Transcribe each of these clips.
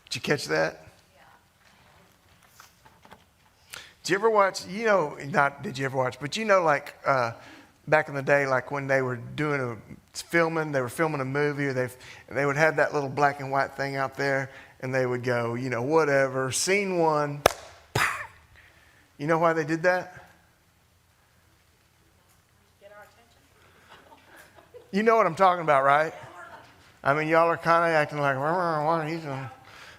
Did you catch that? Did you ever watch, not did you ever watch, but like back in the day, like when they were they were filming a movie, or they would have that little black and white thing out there, and they would go, whatever, scene one. You know why they did that? Get our attention. You know what I'm talking about, right? I mean, y'all are kind of acting like, what he's doing.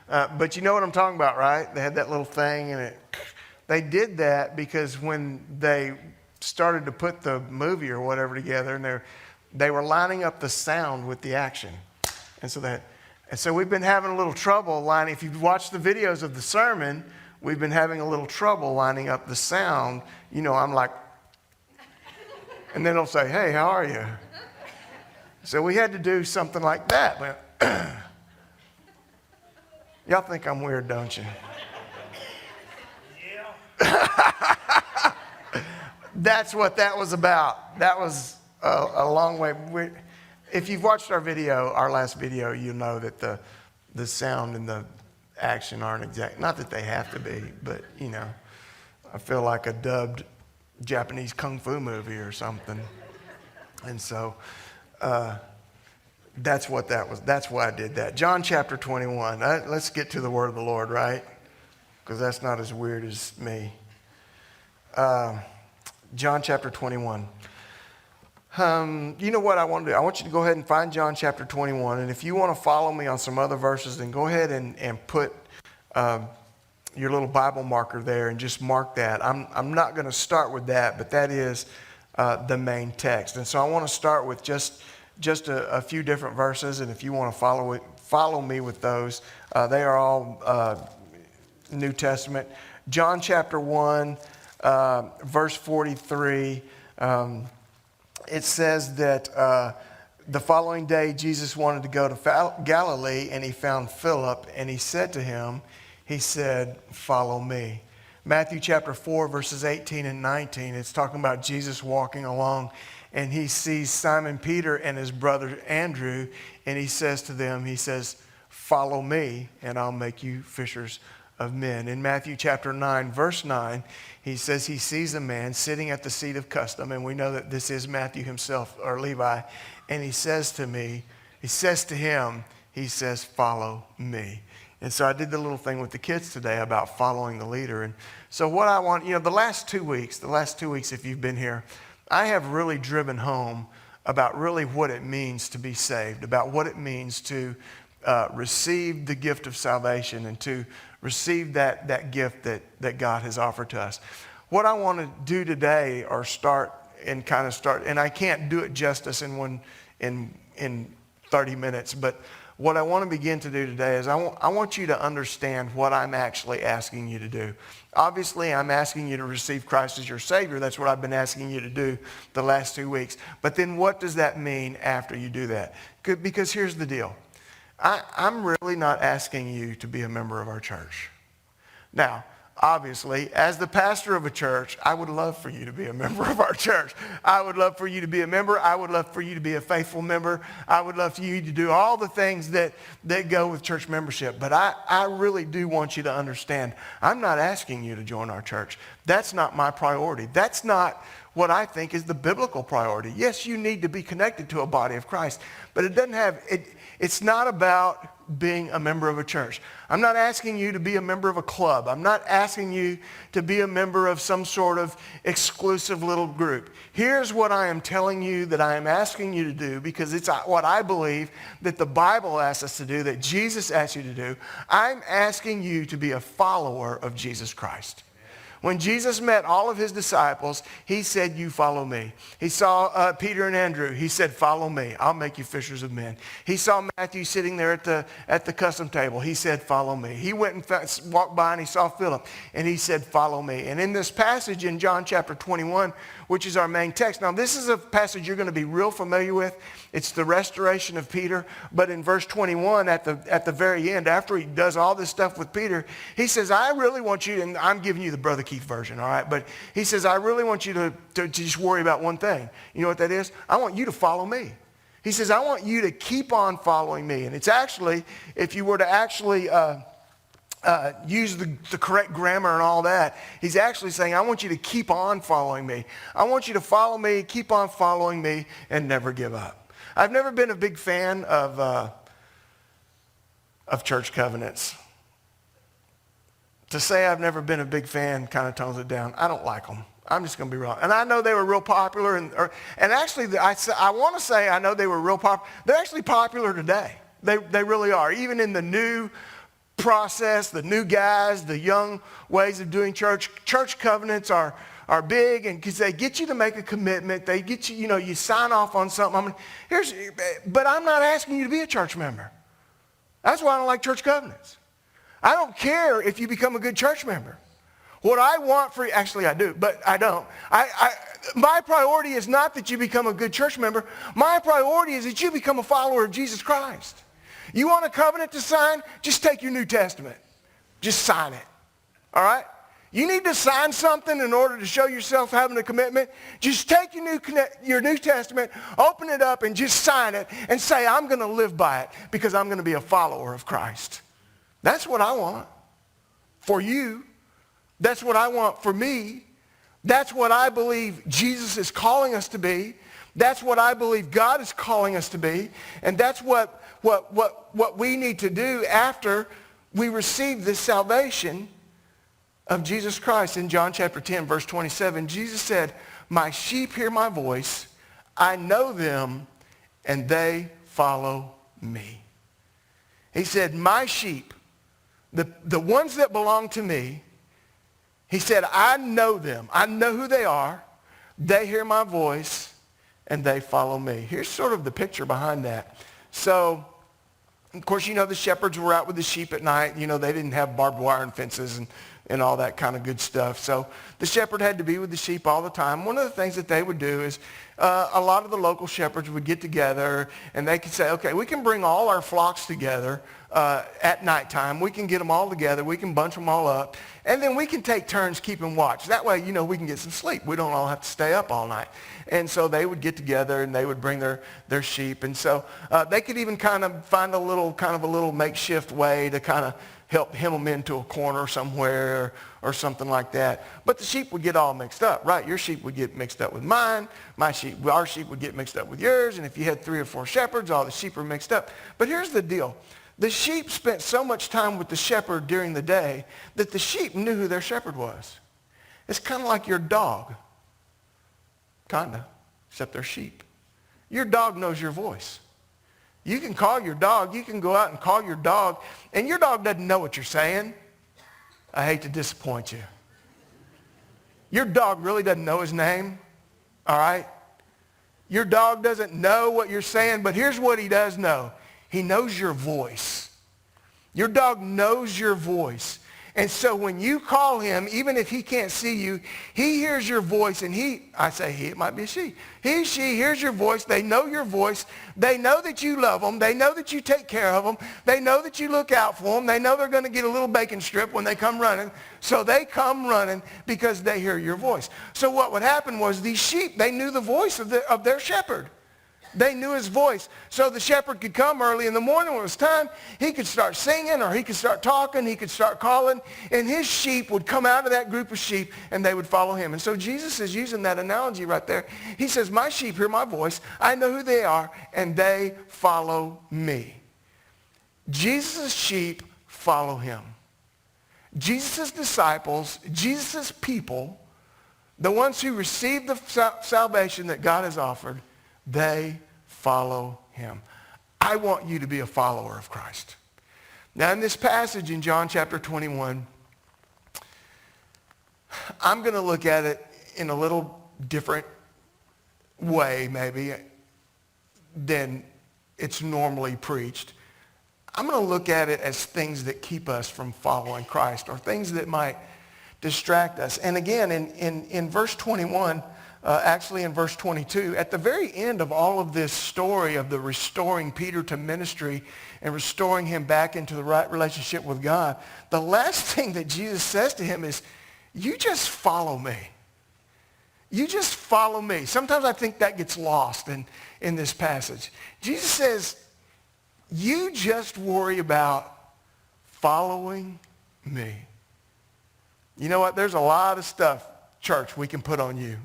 But you know what I'm talking about, right? They had that little thing, and they did that because when they started to put the movie or whatever together, and they were lining up the sound with the action. And so we've been having a little trouble lining, if you've watched the videos of the sermon, we've been having a little trouble lining up the sound. I'm like, and then they'll say, hey, how are you? So we had to do something like that. But y'all think I'm weird, don't you? That's what that was about. That was a long way. If you've watched our last video, you'll know that the sound and the action aren't exact. Not that they have to be, but, I feel like a dubbed Japanese kung fu movie or something. And so that's what that was. That's why I did that. John chapter 21. Let's get to the word of the Lord, right? Because that's not as weird as me. John chapter 21. You know what I want to do? I want you to go ahead and find John chapter 21. And if you want to follow me on some other verses, then go ahead and put your little Bible marker there and just mark that. I'm not going to start with that, but that is the main text. And so I want to start with just a few different verses. And if you want to follow me with those, they are all New Testament. John chapter 1. Verse 43, it says that the following day Jesus wanted to go to Galilee, and he found Philip, and he said to him, follow me. Matthew chapter 4, verses 18 and 19, it's talking about Jesus walking along, and he sees Simon Peter and his brother Andrew, and he says to them, follow me, and I'll make you fishers of men. In Matthew chapter 9, verse 9, he says he sees a man sitting at the seat of custom, and we know that this is Matthew himself, or Levi, and he says to him, follow me. And so I did the little thing with the kids today about following the leader. And so what I want, the last 2 weeks, if you've been here, I have really driven home about really what it means to be saved, about what it means to receive the gift of salvation and to receive that gift that God has offered to us. What I want to do today or start, and I can't do it justice in 30 minutes, but what I want to begin to do today is I want you to understand what I'm actually asking you to do. Obviously, I'm asking you to receive Christ as your Savior. That's what I've been asking you to do the last 2 weeks. But then what does that mean after you do that? Because here's the deal. I'm really not asking you to be a member of our church. Now, obviously, as the pastor of a church, I would love for you to be a member of our church. I would love for you to be a member. I would love for you to be a faithful member. I would love for you to do all the things that go with church membership. But I really do want you to understand, I'm not asking you to join our church. That's not my priority. That's not what I think is the biblical priority. Yes, you need to be connected to a body of Christ, but it's not about being a member of a church. I'm not asking you to be a member of a club. I'm not asking you to be a member of some sort of exclusive little group. Here's what I am telling you that I am asking you to do, because it's what I believe that the Bible asks us to do, that Jesus asks you to do. I'm asking you to be a follower of Jesus Christ. When Jesus met all of his disciples, he said, you follow me. He saw Peter and Andrew. He said, follow me. I'll make you fishers of men. He saw Matthew sitting there at the custom table. He said, follow me. He went and walked by and he saw Philip, and he said, follow me. And in this passage in John chapter 21, which is our main text. Now, this is a passage you're going to be real familiar with. It's the restoration of Peter. But in verse 21, at the very end, after he does all this stuff with Peter, he says, I really want you, and I'm giving you the Brother Keith version, all right? But he says, I really want you to just worry about one thing. You know what that is? I want you to follow me. He says, I want you to keep on following me. And it's actually, if you were to actually use the correct grammar and all that. He's actually saying, I want you to keep on following me. I want you to follow me, keep on following me, and never give up. I've never been a big fan of church covenants. To say I've never been a big fan kind of tones it down. I don't like them. I'm just going to be wrong. And I know they were real popular. And actually, I want to say I know they were real popular. They're actually popular today. They really are. Even in the new process, the new guys, the young ways of doing church. Church covenants are big, and because they get you to make a commitment. They get you, you sign off on something. But I'm not asking you to be a church member. That's why I don't like church covenants. I don't care if you become a good church member. What I want for you, actually I do, but I don't. My priority is not that you become a good church member. My priority is that you become a follower of Jesus Christ. You want a covenant to sign? Just take your New Testament. Just sign it. All right? You need to sign something in order to show yourself having a commitment. Just take your New Testament, open it up, and just sign it and say, I'm going to live by it because I'm going to be a follower of Christ. That's what I want for you. That's what I want for me. That's what I believe Jesus is calling us to be. That's what I believe God is calling us to be. And that's what we need to do after we receive this salvation of Jesus Christ. In John chapter 10, verse 27, Jesus said, my sheep hear my voice. I know them, and they follow me. He said, my sheep, the ones that belong to me, he said, I know them. I know who they are. They hear my voice, and they follow me. Here's sort of the picture behind that. So, of course, the shepherds were out with the sheep at night. They didn't have barbed wire and fences and all that kind of good stuff. So the shepherd had to be with the sheep all the time. One of the things that they would do is a lot of the local shepherds would get together, and they could say, okay, we can bring all our flocks together at nighttime. We can get them all together. We can bunch them all up. And then we can take turns keeping watch. That way, we can get some sleep. We don't all have to stay up all night. And so they would get together, and they would bring their sheep. And so they could even kind of find a little makeshift way to kind of help hem them into a corner somewhere or something like that. But the sheep would get all mixed up, right? Your sheep would get mixed up with mine. Our sheep would get mixed up with yours. And if you had 3 or 4 shepherds, all the sheep are mixed up. But here's the deal. The sheep spent so much time with the shepherd during the day that the sheep knew who their shepherd was. It's kind of like your dog. Kind of, except they're sheep. Your dog knows your voice. You can call your dog. You can go out and call your dog, and your dog doesn't know what you're saying. I hate to disappoint you. Your dog really doesn't know his name, all right? Your dog doesn't know what you're saying, but here's what he does know. He knows your voice. Your dog knows your voice. And so when you call him, even if he can't see you, he hears your voice, and it might be a she. She hears your voice. They know your voice. They know that you love them. They know that you take care of them. They know that you look out for them. They know they're going to get a little bacon strip when they come running. So they come running because they hear your voice. So what would happen was these sheep, they knew the voice of their shepherd. They knew his voice. So the shepherd could come early in the morning when it was time. He could start singing, or he could start talking. He could start calling. And his sheep would come out of that group of sheep, and they would follow him. And so Jesus is using that analogy right there. He says, my sheep hear my voice. I know who they are, and they follow me. Jesus' sheep follow him. Jesus' disciples, Jesus' people, the ones who receive the salvation that God has offered, they follow him. I want you to be a follower of Christ. Now, in this passage in John chapter 21, I'm going to look at it in a little different way, maybe, than it's normally preached. I'm going to look at it as things that keep us from following Christ, or things that might distract us. And again, in verse 21, actually in verse 22, at the very end of all of this story of the restoring Peter to ministry and restoring him back into the right relationship with God, the last thing that Jesus says to him is, you just follow me. You just follow me. Sometimes I think that gets lost in this passage. Jesus says, you just worry about following me. You know what? There's a lot of stuff, church, we can put on you.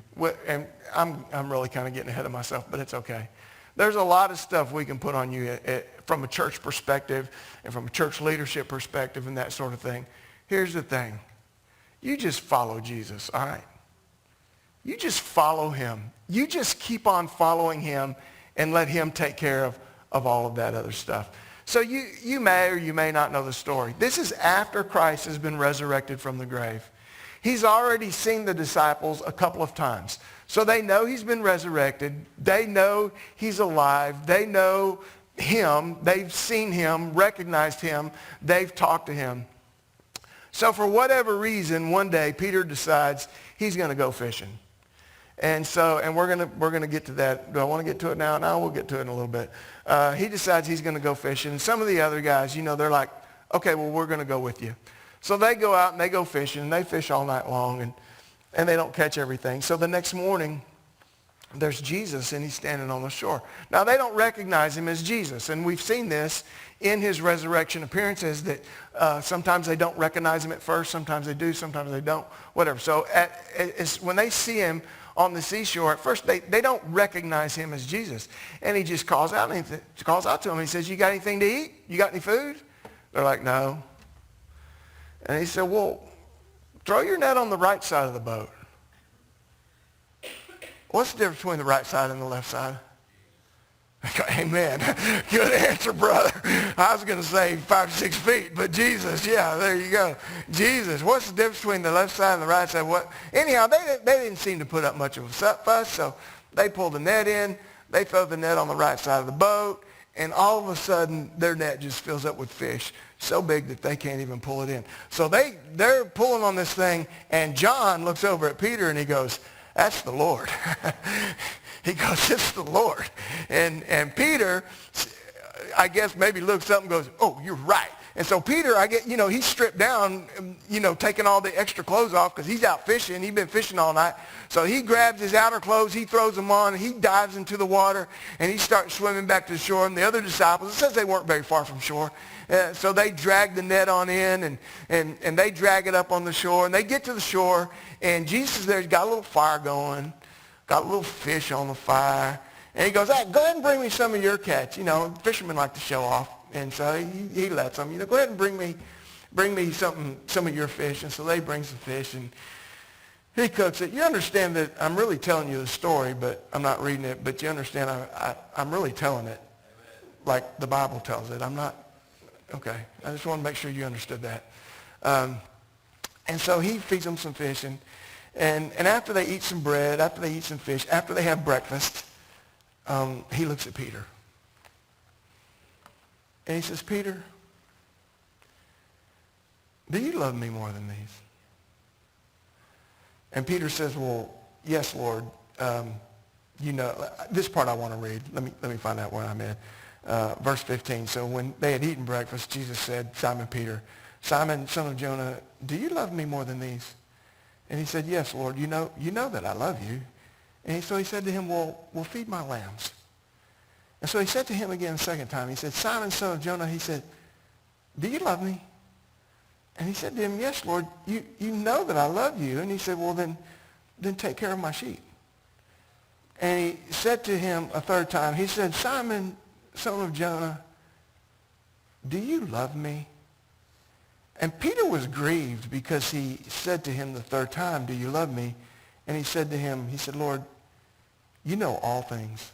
And I'm really kind of getting ahead of myself, but it's okay. There's a lot of stuff we can put on you from a church perspective and from a church leadership perspective and that sort of thing. Here's the thing. You just follow Jesus, all right? You just follow him. You just keep on following him and let him take care of all of that other stuff. So you may or you may not know the story. This is after Christ has been resurrected from the grave. He's already seen the disciples a couple of times. So they know he's been resurrected. They know he's alive. They know him. They've seen him, recognized him. They've talked to him. So for whatever reason, one day Peter decides he's going to go fishing. And we're gonna get to that. Do I want to get to it now? No, we'll get to it in a little bit. He decides he's going to go fishing. And some of the other guys, they're like, okay, well, we're going to go with you. So they go out and they go fishing, and they fish all night long, and they don't catch everything. So the next morning, there's Jesus, and he's standing on the shore. Now, they don't recognize him as Jesus, and we've seen this in his resurrection appearances that sometimes they don't recognize him at first, sometimes they do, sometimes they don't, whatever. So when they see him on the seashore, at first they don't recognize him as Jesus. And he just calls out to them. He says, you got anything to eat? You got any food? They're like, no. And he said, well, throw your net on the right side of the boat. What's the difference between the right side and the left side? Amen. Good answer, brother. I was going to say 5 to 6 feet, but Jesus, yeah, there you go. Jesus, what's the difference between the left side and the right side? What? Anyhow, they didn't seem to put up much of a fuss, so they pulled the net in. They throw the net on the right side of the boat, and all of a sudden, their net just fills up with fish so big that they can't even pull it in. So they're pulling on this thing, and John looks over at Peter, and he goes, that's the Lord. He goes, it's the Lord. And Peter, I guess, maybe looks up and goes, oh, you're right. And so Peter, he's stripped down, taking all the extra clothes off because he's out fishing. He's been fishing all night. So he grabs his outer clothes, he throws them on, and he dives into the water, and he starts swimming back to the shore. And the other disciples, it says they weren't very far from shore. So they drag the net on in, and they drag it up on the shore. And they get to the shore, and Jesus is there. He's got a little fire going, got a little fish on the fire. And he goes, hey, go ahead and bring me some of your catch. Fishermen like to show off. And so he lets them, go ahead and bring me some of your fish. And so they bring some fish, and he cooks it. You understand that I'm really telling you the story, but I'm not reading it. But you understand I'm really telling it like the Bible tells it. I'm not, okay. I just want to make sure you understood that. And so he feeds them some fish. And after they eat some bread, after they eat some fish, after they have breakfast, he looks at Peter. And he says, Peter, do you love me more than these? And Peter says, well, yes, Lord. This part I want to read. Let me find out where I'm at. Verse 15. So when they had eaten breakfast, Jesus said, Simon Peter, Simon, son of Jonah, do you love me more than these? And he said, yes, Lord, you know that I love you. And so he said to him, well, feed my lambs. And so he said to him again a second time, he said, Simon, son of Jonah, he said, do you love me? And he said to him, yes, Lord, you know that I love you. And he said, well, then take care of my sheep. And he said to him a third time, he said, Simon, son of Jonah, do you love me? And Peter was grieved because he said to him the third time, do you love me? And he said to him, he said, Lord, you know all things,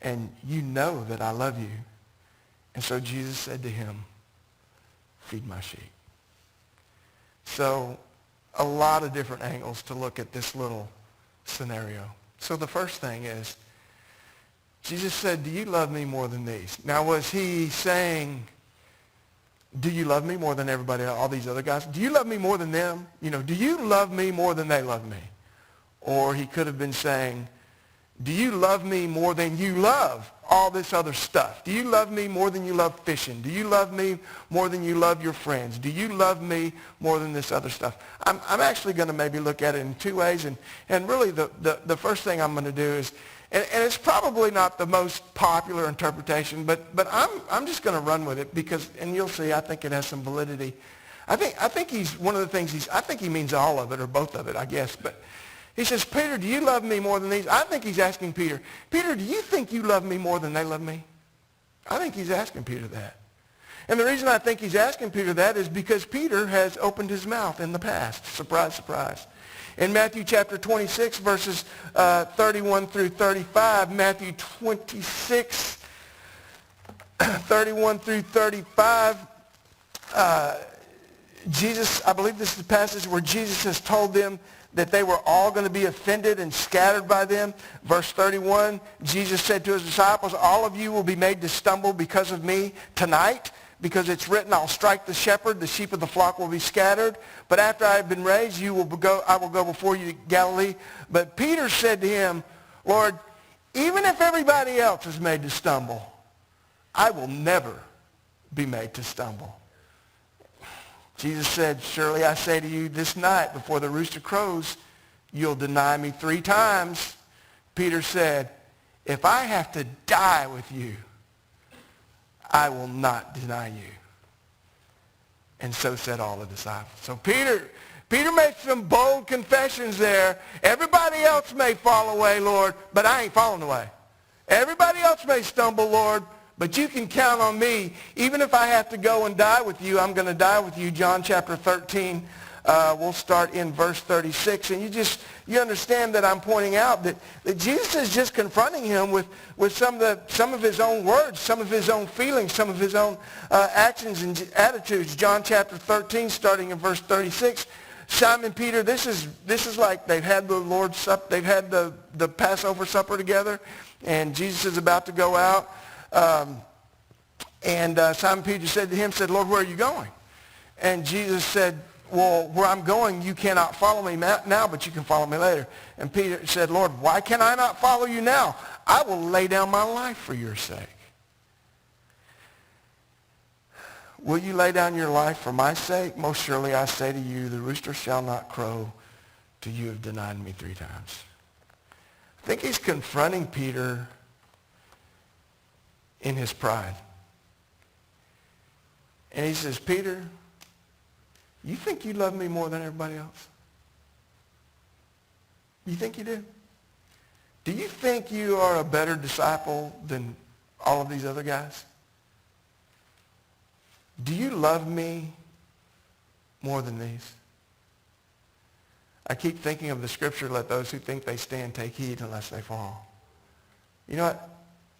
and you know that I love you. And so Jesus said to him, feed my sheep. So a lot of different angles to look at this little scenario. So the first thing is, Jesus said, do you love me more than these? Now, was he saying, do you love me more than everybody, all these other guys? Do you love me more than them? Do you love me more than they love me? Or he could have been saying, do you love me more than you love all this other stuff? Do you love me more than you love fishing? Do you love me more than you love your friends? Do you love me more than this other stuff? I'm actually going to maybe look at it in two ways. And really the first thing I'm going to do is, and it's probably not the most popular interpretation, but I'm just going to run with it because, and you'll see, I think it has some validity. I think he's one of the things I think he means all of it or both of it, I guess. But he says, Peter, do you love me more than these? I think he's asking Peter, Peter, do you think you love me more than they love me? I think he's asking Peter that. And the reason I think he's asking Peter that is because Peter has opened his mouth in the past. Surprise, surprise. In Matthew chapter 26, verses 31 through 35, Matthew 26, 31 through 35, Jesus, I believe this is the passage where Jesus has told them that they were all going to be offended and scattered by them. Verse 31, Jesus said to his disciples, all of you will be made to stumble because of me tonight, because it's written, I'll strike the shepherd, the sheep of the flock will be scattered. But after I have been raised, I will go before you to Galilee. But Peter said to him, Lord, even if everybody else is made to stumble, I will never be made to stumble. Jesus said, surely I say to you, this night before the rooster crows, you'll deny me 3 times. Peter said, if I have to die with you, I will not deny you. And so said all the disciples. So Peter makes some bold confessions there. Everybody else may fall away, Lord, but I ain't falling away. Everybody else may stumble, Lord, but you can count on me. Even if I have to go and die with you, I'm going to die with you. John chapter 13, we'll start in verse 36. And you understand that I'm pointing out that Jesus is just confronting him with some of his own words, some of his own feelings, some of his own actions and attitudes. John chapter 13, starting in verse 36. Simon Peter, this is like they've had the Lord's Supper, they've had the Passover supper together, and Jesus is about to go out. Simon Peter said to him, Lord, where are you going? And Jesus said, well, where I'm going, you cannot follow me now, but you can follow me later. And Peter said, Lord, why can I not follow you now? I will lay down my life for your sake. Will you lay down your life for my sake? Most surely I say to you, the rooster shall not crow till you have denied me 3 times. I think he's confronting Peter in his pride. And he says, Peter, you think you love me more than everybody else? You think you do? Do you think you are a better disciple than all of these other guys? Do you love me more than these? I keep thinking of the scripture, let those who think they stand take heed unless they fall. You know what?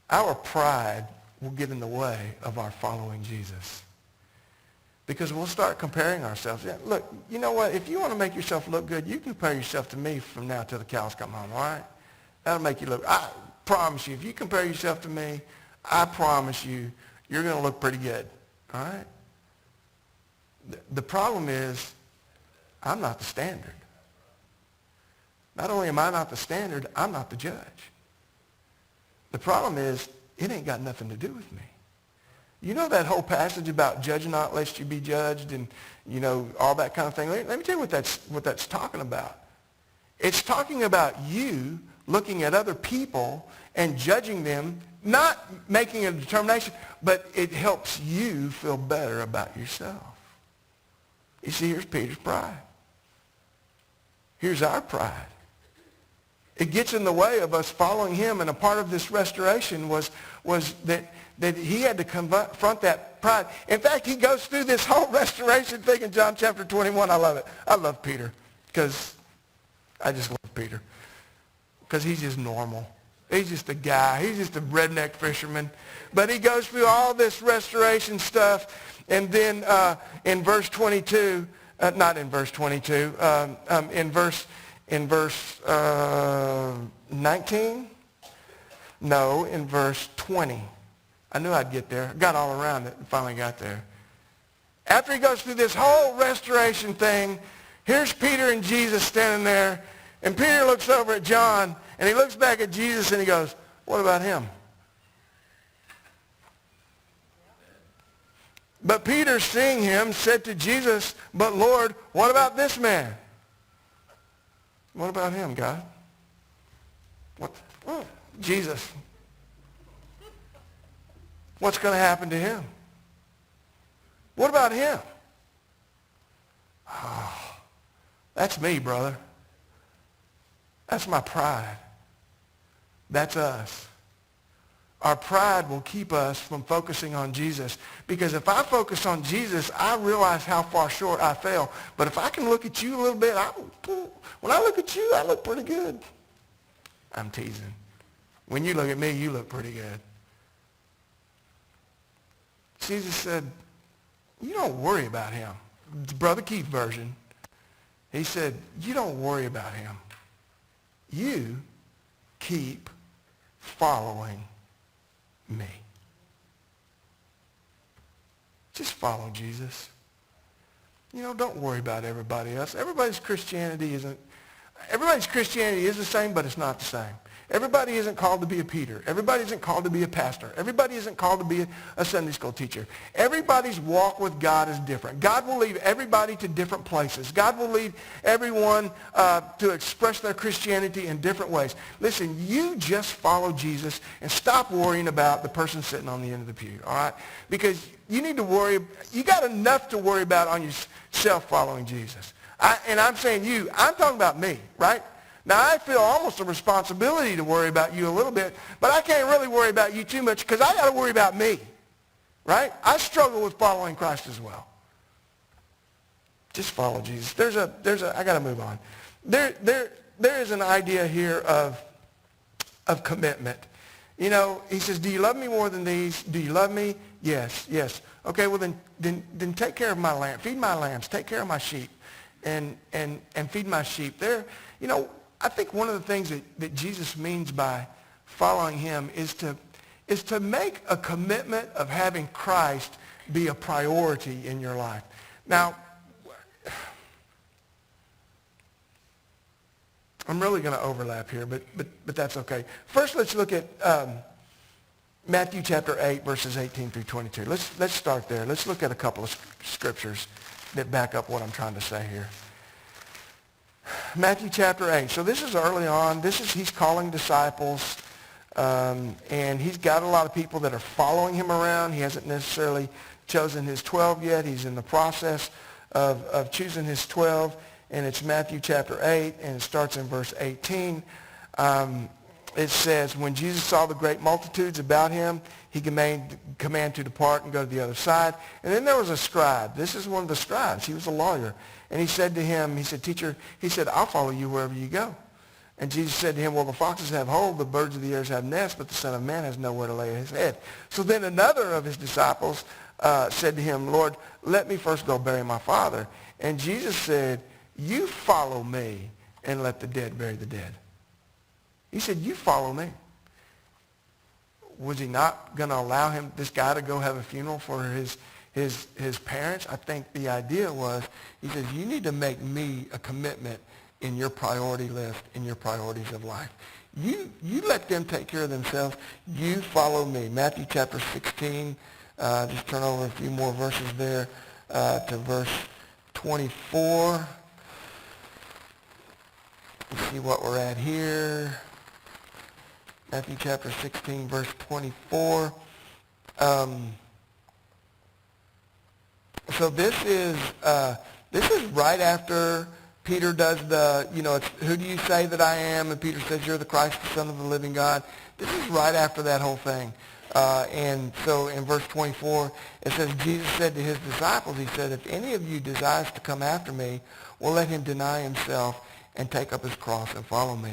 Our pride will get in the way of our following Jesus. Because we'll start comparing ourselves. Yeah, look, you know what? If you want to make yourself look good, you can compare yourself to me from now till the cows come home, all right? That'll make you look. I promise you, if you compare yourself to me, I promise you, you're going to look pretty good, all right? The problem is, I'm not the standard. Not only am I not the standard, I'm not the judge. The problem is, it ain't got nothing to do with me. You know that whole passage about judge not lest you be judged and, you know, all that kind of thing? Let me tell you what that's talking about. It's talking about you looking at other people and judging them, not making a determination, but it helps you feel better about yourself. You see, here's Peter's pride. Here's our pride. It gets in the way of us following him, and a part of this restoration was that he had to confront that pride. In fact, he goes through this whole restoration thing in John chapter 21. I love it. I love Peter because I just love Peter because he's just normal. He's just a guy. He's just a redneck fisherman. But he goes through all this restoration stuff, and then in verse 22, not in verse 22, in verse 19? No, in verse 20. I knew I'd get there. I got all around it and finally got there. After he goes through this whole restoration thing, here's Peter and Jesus standing there, and Peter looks over at John, and he looks back at Jesus, and he goes, what about him? But Peter, seeing him, said to Jesus, but Lord, what about this man? What about him, God? What? Oh, Jesus. What's going to happen to him? What about him? That's me, brother. That's my pride. That's us. Our pride will keep us from focusing on Jesus. Because if I focus on Jesus, I realize how far short I fell. But if I can look at you a little bit, when I look at you, I look pretty good. I'm teasing. When you look at me, you look pretty good. Jesus said, you don't worry about him. Brother Keith version. He said, you don't worry about him. You keep following me. Just follow Jesus. Don't worry about everybody else. Everybody's Christianity is the same, but it's not the same. Everybody isn't called to be a Peter. Everybody isn't called to be a pastor. Everybody isn't called to be a Sunday school teacher. Everybody's walk with God is different. God will lead everybody to different places. God will lead everyone to express their Christianity in different ways. Listen, you just follow Jesus and stop worrying about the person sitting on the end of the pew, all right? Because you need to worry. You got enough to worry about on yourself following Jesus. And I'm saying you. I'm talking about me, right? Now, I feel almost a responsibility to worry about you a little bit, but I can't really worry about you too much because I got to worry about me, right? I struggle with following Christ as well. Just follow Jesus. I got to move on. There is an idea here of commitment. He says, do you love me more than these? Do you love me? Yes. Okay, well, then take care of my lamb. Feed my lambs. Take care of my sheep and feed my sheep. I think one of the things that Jesus means by following him is to make a commitment of having Christ be a priority in your life. Now, I'm really going to overlap here, but that's okay. First, let's look at Matthew chapter 8, verses 18 through 22. Let's start there. Let's look at a couple of scriptures that back up what I'm trying to say here. Matthew chapter 8. So this is early on. He's calling disciples, and he's got a lot of people that are following him around. He hasn't necessarily chosen his 12 yet. He's in the process of choosing his 12, and it's Matthew chapter 8, and it starts in verse 18. It says, when Jesus saw the great multitudes about him, he commanded to depart and go to the other side. And then there was a scribe. This is one of the scribes. He was a lawyer. And he said to him, teacher, I'll follow you wherever you go. And Jesus said to him, well, the foxes have holes, the birds of the air have nests, but the Son of Man has nowhere to lay his head. So then another of his disciples said to him, Lord, let me first go bury my father. And Jesus said, you follow me and let the dead bury the dead. He said, you follow me. Was he not going to allow this guy to go have a funeral for his parents? I think the idea was, he says, you need to make me a commitment in your priority list, in your priorities of life. You let them take care of themselves. You follow me. Matthew chapter 16, just turn over a few more verses there to verse 24. Let's see what we're at here. Matthew chapter 16, verse 24. So this is right after Peter does it's, who do you say that I am? And Peter says, you're the Christ, the Son of the living God. This is right after that whole thing. And so in verse 24, it says, Jesus said to his disciples, he said, if any of you desires to come after me, well, let him deny himself and take up his cross and follow me.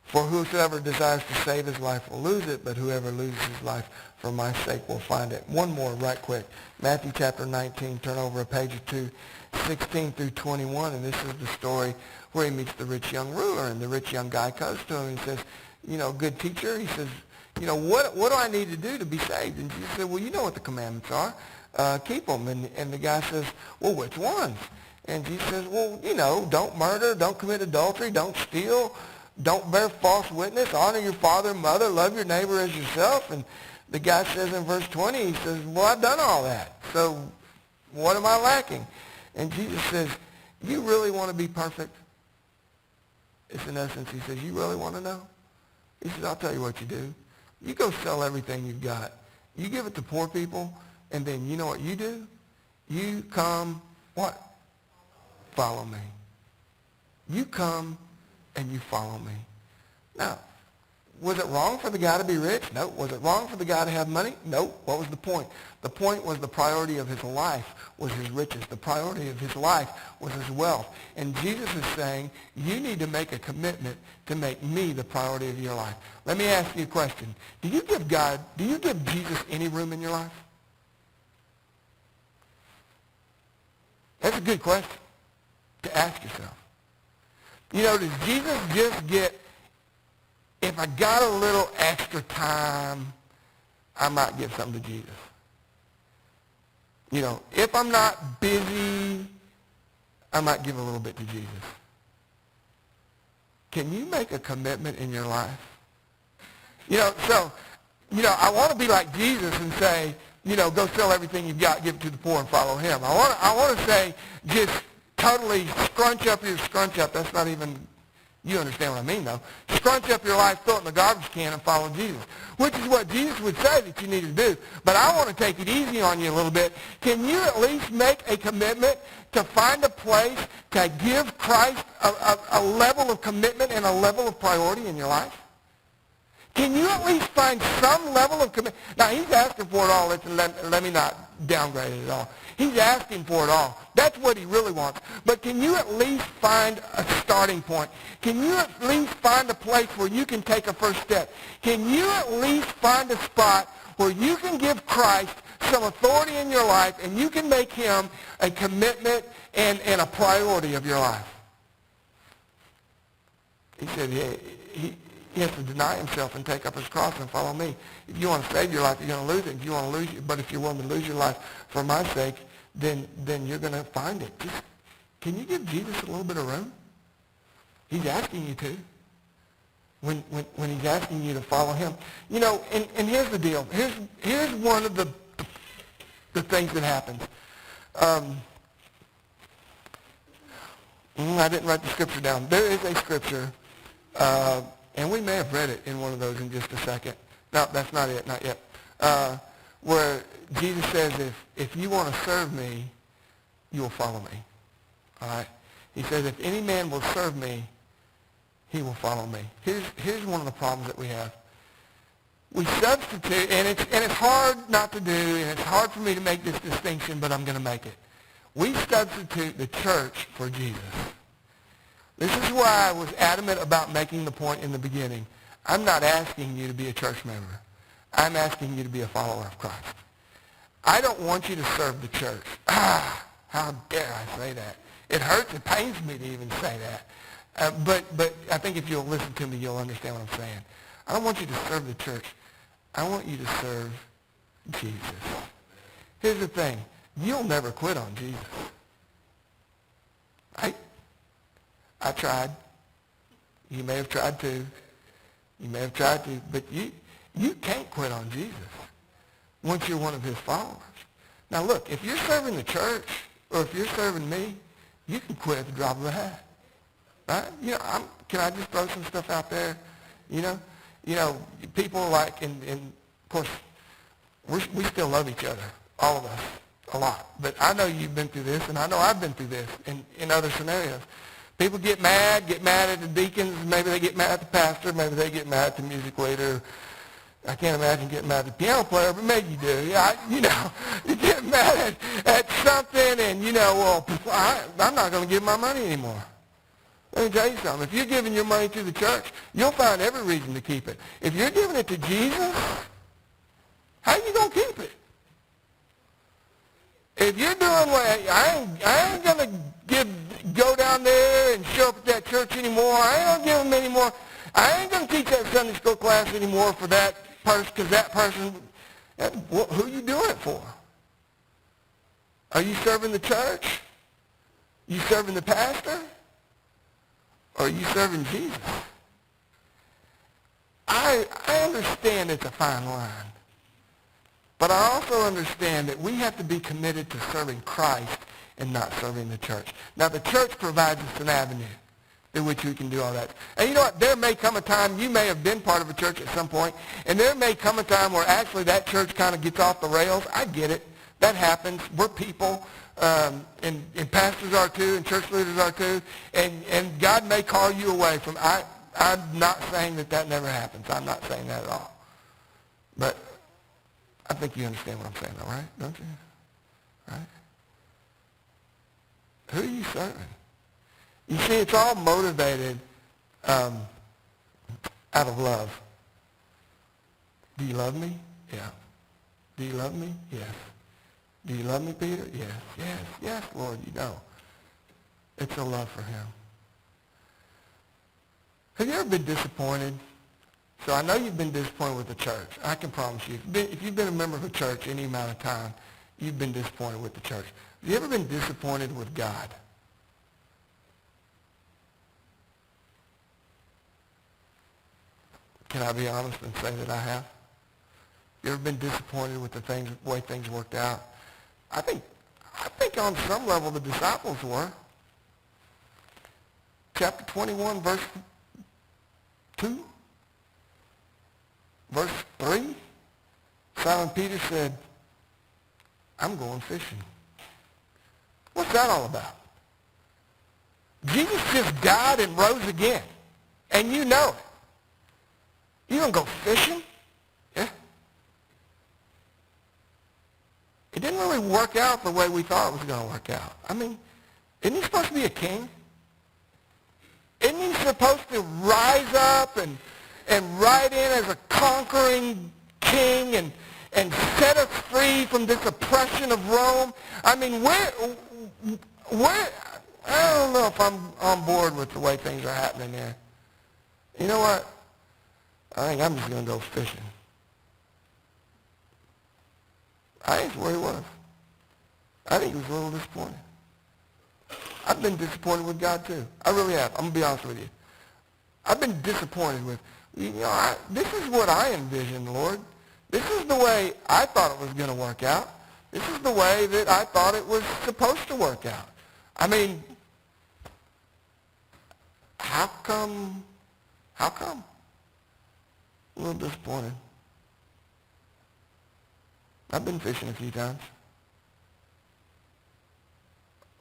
For whosoever desires to save his life will lose it, but whoever loses his life for my sake will find it. One more right quick. Matthew chapter 19, turn over a page or two, 16 through 21, and this is the story where he meets the rich young ruler, and the rich young guy comes to him and says, good teacher, he says, what do I need to do to be saved? And Jesus said, well, you know what the commandments are. Keep them. And the guy says, well, which ones? And Jesus says, well, don't murder, don't commit adultery, don't steal, don't bear false witness, honor your father and mother, love your neighbor as yourself. And the guy says in verse 20, he says, well, I've done all that. So what am I lacking? And Jesus says, you really want to be perfect? It's in essence, he says, you really want to know? He says, I'll tell you what you do. You go sell everything you've got. You give it to poor people, and then you know what you do? You come, what? Follow me. You come and you follow me. Now, was it wrong for the guy to be rich? No. Was it wrong for the guy to have money? No. What was the point? The point was the priority of his life was his riches. The priority of his life was his wealth. And Jesus is saying, you need to make a commitment to make me the priority of your life. Let me ask you a question. Do you give Jesus any room in your life? That's a good question to ask yourself. You know, does Jesus just get, if I got a little extra time, I might give something to Jesus? You know, if I'm not busy, I might give a little bit to Jesus. Can you make a commitment in your life? You know, so, you know, I want to be like Jesus and say, you know, go sell everything you've got, give it to the poor and follow him. I want to say just totally scrunch up. That's not even, you understand what I mean, though. Scrunch up your life, throw it in the garbage can, and follow Jesus, which is what Jesus would say that you need to do. But I want to take it easy on you a little bit. Can you at least make a commitment to find a place to give Christ a level of commitment and a level of priority in your life? Can you at least find some level of commitment? Now, he's asking for it all. Let me not downgrade it at all. He's asking for it all. That's what he really wants. But can you at least find a starting point? Can you at least find a place where you can take a first step? Can you at least find a spot where you can give Christ some authority in your life and you can make him a commitment and a priority of your life? He said he has to deny himself and take up his cross and follow me. If you want to save your life, you're going to lose it. If you want to lose it, but if you're willing to lose your life for my sake, then you're going to find it. Just, can you give Jesus a little bit of room? He's asking you to. When he's asking you to follow him. You know, and here's the deal. Here's one of the things that happens. I didn't write the scripture down. There is a scripture, and we may have read it in one of those in just a second. No, that's not it, not yet. Where Jesus says, if you want to serve me, you will follow me. All right? He says, if any man will serve me, he will follow me. Here's one of the problems that we have. We substitute, and it's hard not to do, and it's hard for me to make this distinction, but I'm going to make it. We substitute the church for Jesus. This is why I was adamant about making the point in the beginning. I'm not asking you to be a church member. I'm asking you to be a follower of Christ. I don't want you to serve the church. How dare I say that? It hurts, it pains me to even say that. But I think if you'll listen to me, you'll understand what I'm saying. I don't want you to serve the church. I want you to serve Jesus. Here's the thing. You'll never quit on Jesus. Right? I tried. You may have tried to. You may have tried to. But you can't quit on Jesus once you're one of his followers. Now look, if you're serving the church or if you're serving me, you can quit at the drop of a hat. Right? You know, can I just throw some stuff out there? You know, people like, and of course, we still love each other, all of us, a lot. But I know you've been through this, and I know I've been through this in other scenarios. People get mad at the deacons. Maybe they get mad at the pastor. Maybe they get mad at the music leader. I can't imagine getting mad at the piano player, but maybe you do. Yeah, you get mad at something, and well, I'm not going to give my money anymore. Let me tell you something. If you're giving your money to the church, you'll find every reason to keep it. If you're giving it to Jesus, how are you going to keep it? If you're doing what I ain't going to go down there and show up at that church anymore. I ain't going to give them anymore. I ain't going to teach that Sunday school class anymore for that person, because that person, who are you doing it for? Are you serving the church? You serving the pastor? Or are you serving Jesus? I understand it's a fine line. But I also understand that we have to be committed to serving Christ and not serving the church. Now, the church provides us an avenue through which we can do all that. And you know what? There may come a time, you may have been part of a church at some point, and there may come a time where actually that church kind of gets off the rails. I get it. That happens. We're people, and pastors are too, and church leaders are too, and God may call you away from, I'm not saying that never happens. I'm not saying that at all. But I think you understand what I'm saying, all right? Don't you? Right? Who are you serving? You see, it's all motivated out of love. Do you love me? Yeah. Do you love me? Yes. Do you love me, Peter? Yes. Yes. Yes, Lord, you know. It's a love for him. Have you ever been disappointed? So I know you've been disappointed with the church. I can promise you. If you've been a member of a church any amount of time, you've been disappointed with the church. Have you ever been disappointed with God? Can I be honest and say that I have? You ever been disappointed with the way things worked out? I think on some level the disciples were. Chapter 21, verse 2, verse 3, Simon Peter said, I'm going fishing. What's that all about? Jesus just died and rose again, and you know it. You gonna go fishing? Yeah. It didn't really work out the way we thought it was going to work out. I mean, isn't he supposed to be a king? Isn't he supposed to rise up and ride in as a conquering king and set us free from this oppression of Rome? I mean, where, I don't know if I'm on board with the way things are happening there. You know what? I think I'm just going to go fishing. I think that's where he was. I think he was a little disappointed. I've been disappointed with God too. I really have. I'm going to be honest with you. I've been disappointed with, this is what I envisioned, Lord. This is the way I thought it was going to work out. This is the way that I thought it was supposed to work out. I mean, how come? A little disappointed. I've been fishing a few times.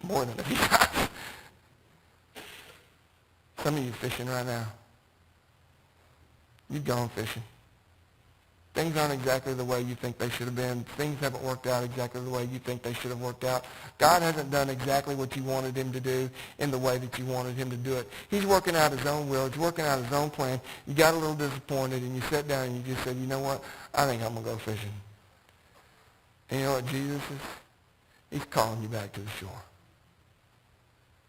More than a few times. Some of you fishing right now. You've gone fishing. Things aren't exactly the way you think they should have been. Things haven't worked out exactly the way you think they should have worked out. God hasn't done exactly what you wanted him to do in the way that you wanted him to do it. He's working out his own will. He's working out his own plan. You got a little disappointed and you sat down and you just said, you know what? I think I'm going to go fishing. And you know what Jesus is? He's calling you back to the shore.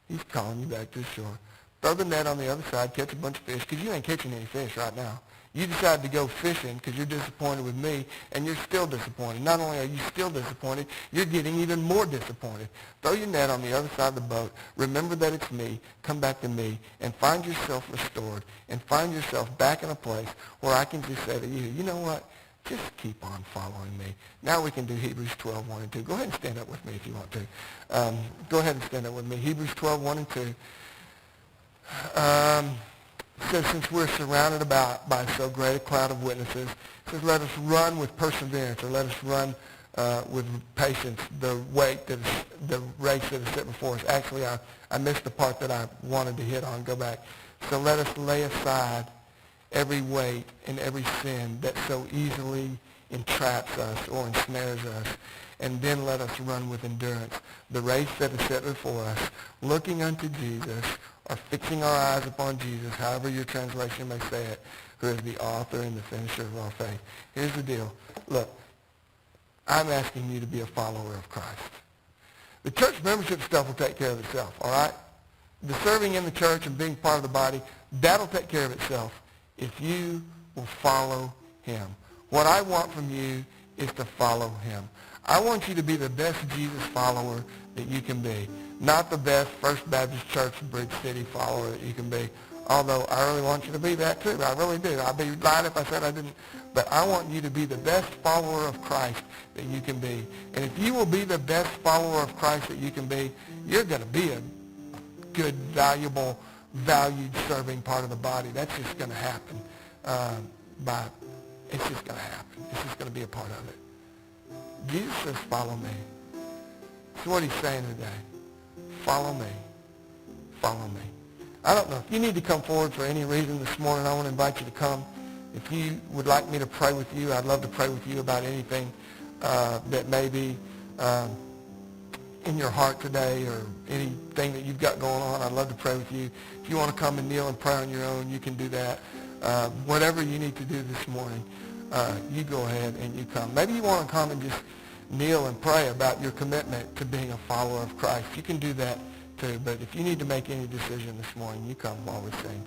He's calling you back to the shore. Throw the net on the other side, catch a bunch of fish, because you ain't catching any fish right now. You decided to go fishing because you're disappointed with me, and you're still disappointed. Not only are you still disappointed, you're getting even more disappointed. Throw your net on the other side of the boat. Remember that it's me. Come back to me, and find yourself restored, and find yourself back in a place where I can just say to you, you know what? Just keep on following me. Now we can do Hebrews 12, 1 and 2. Go ahead and stand up with me if you want to. Go ahead and stand up with me. Hebrews 12, 1 and 2. Says, since we're surrounded about by so great a cloud of witnesses, it says, let us run with perseverance, or let us run with patience the race that is set before us. Actually, I missed the part that I wanted to hit on. Go back. So let us lay aside every weight and every sin that so easily entraps us or ensnares us, and then let us run with endurance the race that is set before us, looking unto Jesus, or fixing our eyes upon Jesus, however your translation may say it, who is the author and the finisher of our faith. Here's the deal. Look, I'm asking you to be a follower of Christ. The church membership stuff will take care of itself, all right? The serving in the church and being part of the body, that'll take care of itself if you will follow him. What I want from you is to follow him. I want you to be the best Jesus follower that you can be. Not the best First Baptist Church Bridge City follower that you can be. Although I really want you to be that too. I really do. I'd be lying if I said I didn't. But I want you to be the best follower of Christ that you can be. And if you will be the best follower of Christ that you can be, you're going to be a good, valuable, valued, serving part of the body. That's just going to happen. It's just going to happen. It's just going to be a part of it. Jesus says, follow me. That's what he's saying today. Follow me. Follow me. I don't know. If you need to come forward for any reason this morning, I want to invite you to come. If you would like me to pray with you, I'd love to pray with you about anything that may be in your heart today or anything that you've got going on. I'd love to pray with you. If you want to come and kneel and pray on your own, you can do that. Whatever you need to do this morning, you go ahead and you come. Maybe you want to come and just kneel and pray about your commitment to being a follower of Christ. You can do that too. But if you need to make any decision this morning, you come while we sing.